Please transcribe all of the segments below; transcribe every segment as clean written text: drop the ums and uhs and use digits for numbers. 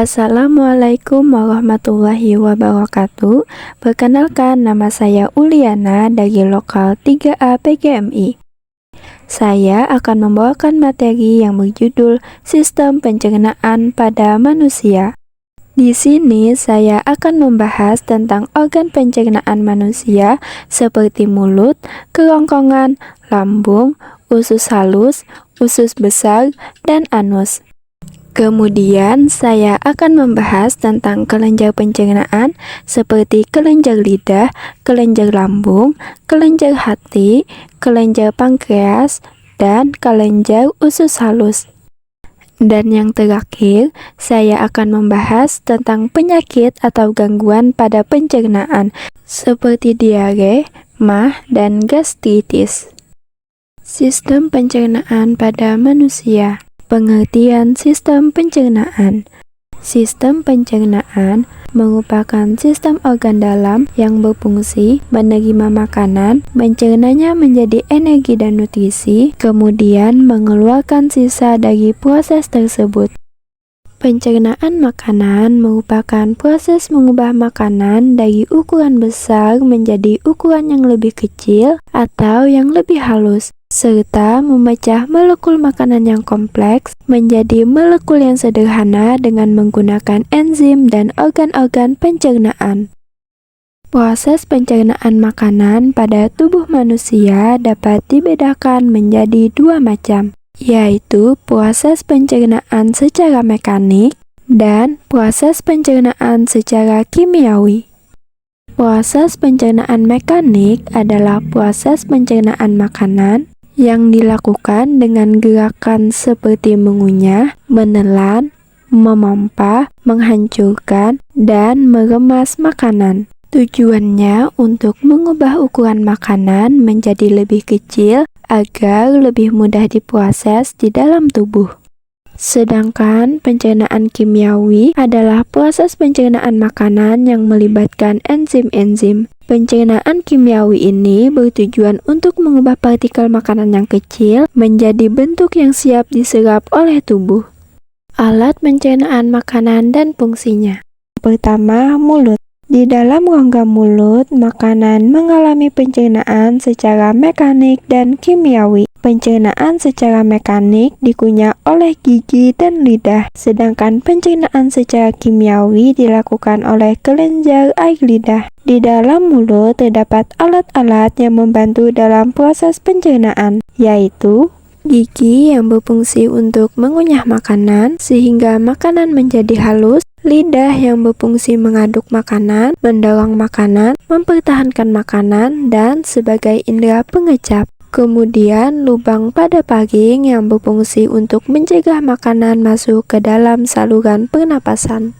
Assalamualaikum warahmatullahi wabarakatuh. Perkenalkan, nama saya Uliana dari Lokal 3A PGMI. Saya akan membawakan materi yang berjudul Sistem Pencernaan pada Manusia. Di sini saya akan membahas tentang organ pencernaan manusia seperti mulut, kerongkongan, lambung, usus halus, usus besar, dan anus. Kemudian saya akan membahas tentang kelenjar pencernaan seperti kelenjar lidah, kelenjar lambung, kelenjar hati, kelenjar pankreas, dan kelenjar usus halus. Dan yang terakhir, saya akan membahas tentang penyakit atau gangguan pada pencernaan seperti diare, MAH, dan gastritis. Sistem pencernaan pada manusia. Pengertian sistem pencernaan. Sistem pencernaan merupakan sistem organ dalam yang berfungsi menerima makanan, mencernanya menjadi energi dan nutrisi, kemudian mengeluarkan sisa dari proses tersebut. Pencernaan makanan merupakan proses mengubah makanan dari ukuran besar menjadi ukuran yang lebih kecil atau yang lebih halus, serta memecah molekul makanan yang kompleks menjadi molekul yang sederhana dengan menggunakan enzim dan organ-organ pencernaan. Proses pencernaan makanan pada tubuh manusia dapat dibedakan menjadi dua macam, yaitu proses pencernaan secara mekanik dan proses pencernaan secara kimiawi. Proses pencernaan mekanik adalah proses pencernaan makanan yang dilakukan dengan gerakan seperti mengunyah, menelan, memompa, menghancurkan, dan meremas makanan. Tujuannya untuk mengubah ukuran makanan menjadi lebih kecil agar lebih mudah diproses di dalam tubuh. Sedangkan pencernaan kimiawi adalah proses pencernaan makanan yang melibatkan enzim-enzim. Pencernaan kimiawi ini bertujuan untuk mengubah partikel makanan yang kecil menjadi bentuk yang siap diserap oleh tubuh. Alat pencernaan makanan dan fungsinya. Pertama, mulut. Di dalam rongga mulut, makanan mengalami pencernaan secara mekanik dan kimiawi. Pencernaan secara mekanik dikunyah oleh gigi dan lidah, sedangkan pencernaan secara kimiawi dilakukan oleh kelenjar air lidah. Di dalam mulut terdapat alat-alat yang membantu dalam proses pencernaan, yaitu gigi yang berfungsi untuk mengunyah makanan sehingga makanan menjadi halus, lidah yang berfungsi mengaduk makanan, mendorong makanan, mempertahankan makanan, dan sebagai indera pengecap. Kemudian lubang pada paring yang berfungsi untuk mencegah makanan masuk ke dalam saluran pernapasan.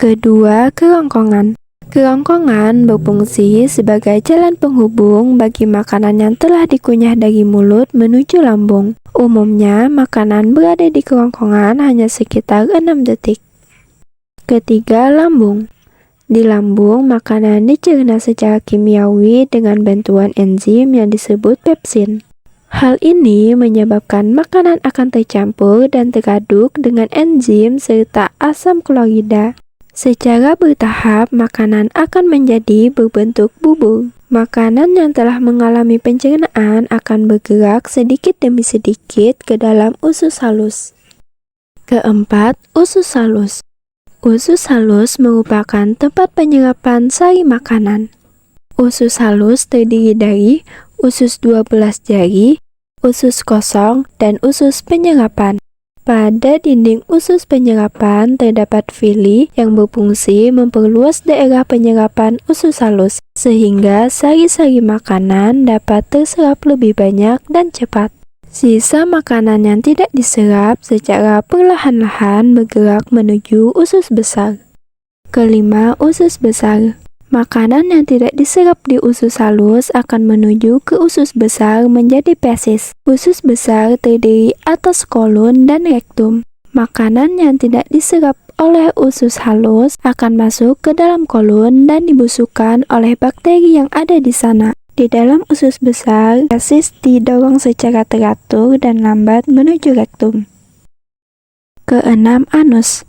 Kedua, kerongkongan. Kerongkongan berfungsi sebagai jalan penghubung bagi makanan yang telah dikunyah dari mulut menuju lambung. Umumnya, makanan berada di kerongkongan hanya sekitar 6 detik. Ketiga, lambung. Di lambung, makanan dicerna secara kimiawi dengan bantuan enzim yang disebut pepsin. Hal ini menyebabkan makanan akan tercampur dan teraduk dengan enzim serta asam klorida. Secara bertahap, makanan akan menjadi berbentuk bubur. Makanan yang telah mengalami pencernaan akan bergerak sedikit demi sedikit ke dalam usus halus. Keempat, usus halus. Usus halus merupakan tempat penyerapan sari makanan. Usus halus terdiri dari usus 12 jari, usus kosong, dan usus penyerapan. Pada dinding usus penyerapan terdapat villi yang berfungsi memperluas daerah penyerapan usus halus, sehingga sari-sari makanan dapat terserap lebih banyak dan cepat. Sisa makanan yang tidak diserap secara perlahan-lahan bergerak menuju usus besar. Kelima, usus besar. Makanan yang tidak diserap di usus halus akan menuju ke usus besar menjadi fesis. Usus besar terdiri atas kolon dan rektum. Makanan yang tidak diserap oleh usus halus akan masuk ke dalam kolon dan dibusukkan oleh bakteri yang ada di sana. Di dalam usus besar, fesis didorong secara teratur dan lambat menuju rektum. Keenam, anus.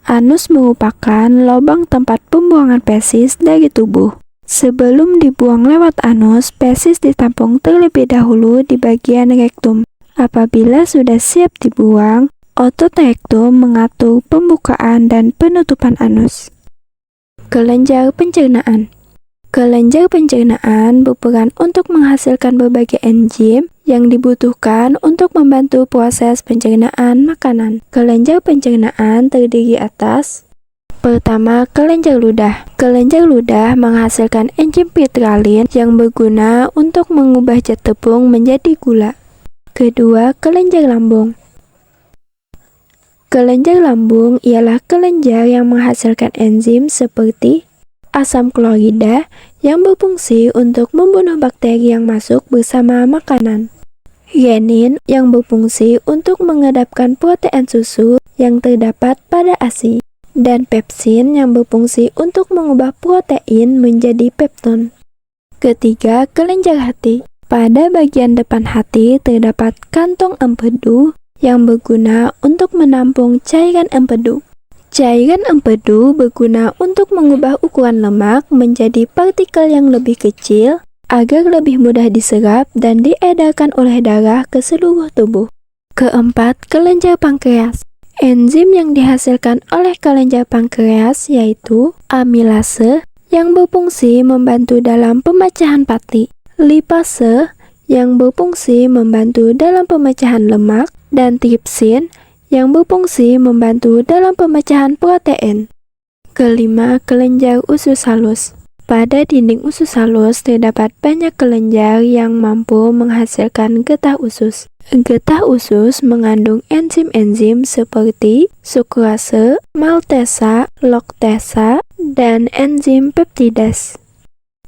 Anus merupakan lubang tempat pembuangan fesis dari tubuh. Sebelum dibuang lewat anus, fesis ditampung terlebih dahulu di bagian rektum. Apabila sudah siap dibuang, otot rektum mengatur pembukaan dan penutupan anus. Kelenjar pencernaan. Kelenjar pencernaan berperan untuk menghasilkan berbagai enzim yang dibutuhkan untuk membantu proses pencernaan makanan. Kelenjar pencernaan terdiri atas: pertama, kelenjar ludah. Kelenjar ludah menghasilkan enzim pitralin yang berguna untuk mengubah zat tepung menjadi gula. Kedua, kelenjar lambung. Kelenjar lambung ialah kelenjar yang menghasilkan enzim seperti asam klorida yang berfungsi untuk membunuh bakteri yang masuk bersama makanan. Renin yang berfungsi untuk mengedapkan protein susu yang terdapat pada ASI. Dan pepsin yang berfungsi untuk mengubah protein menjadi pepton. Ketiga, kelenjar hati. Pada bagian depan hati terdapat kantong empedu yang berguna untuk menampung cairan empedu. Cairan empedu berguna untuk mengubah ukuran lemak menjadi partikel yang lebih kecil agar lebih mudah diserap dan diedarkan oleh darah ke seluruh tubuh. Keempat, kelenjar pankreas. Enzim yang dihasilkan oleh kelenjar pankreas yaitu amilase yang berfungsi membantu dalam pemecahan pati, lipase yang berfungsi membantu dalam pemecahan lemak, dan tripsin yang berfungsi membantu dalam pemecahan protein. Kelima, kelenjar usus halus. Pada dinding usus halus terdapat banyak kelenjar yang mampu menghasilkan getah usus. Getah usus mengandung enzim-enzim seperti sukrase, maltasa, laktasa, dan enzim peptidase.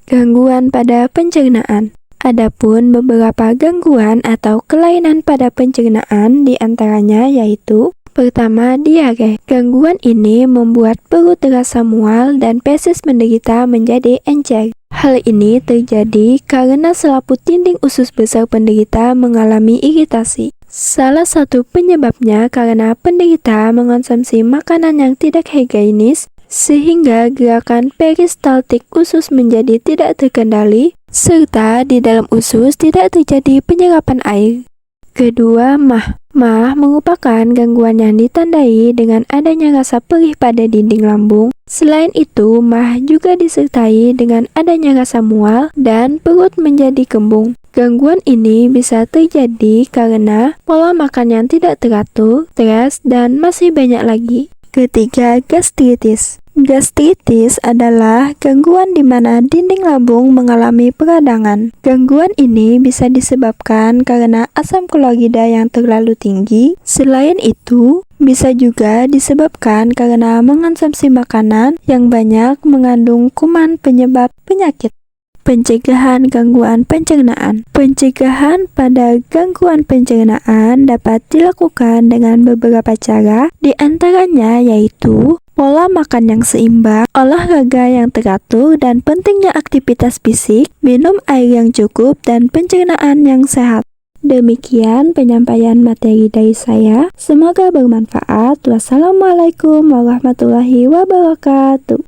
Gangguan pada pencernaan. Adapun beberapa gangguan atau kelainan pada pencernaan diantaranya yaitu: pertama, diare. Gangguan ini membuat perut terasa mual dan feses menderita menjadi encer. Hal ini terjadi karena selaput dinding usus besar penderita mengalami iritasi. Salah satu penyebabnya karena penderita mengonsumsi makanan yang tidak higienis, sehingga gerakan peristaltik usus menjadi tidak terkendali, serta di dalam usus tidak terjadi penyerapan air. Kedua, MAH. MAH merupakan gangguan yang ditandai dengan adanya rasa perih pada dinding lambung. Selain itu, MAH juga disertai dengan adanya rasa mual dan perut menjadi kembung. Gangguan ini bisa terjadi karena pola makan yang tidak teratur, stres, dan masih banyak lagi. Ketiga, gastritis. Gastritis adalah gangguan di mana dinding lambung mengalami peradangan. Gangguan ini bisa disebabkan karena asam klorida yang terlalu tinggi. Selain itu, bisa juga disebabkan karena mengonsumsi makanan yang banyak mengandung kuman penyebab penyakit. Pencegahan gangguan pencernaan. Pencegahan pada gangguan pencernaan dapat dilakukan dengan beberapa cara, di antaranya yaitu pola makan yang seimbang, olahraga yang teratur, dan pentingnya aktivitas fisik, minum air yang cukup, dan pencernaan yang sehat. Demikian penyampaian materi dari saya. Semoga bermanfaat. Wassalamualaikum warahmatullahi wabarakatuh.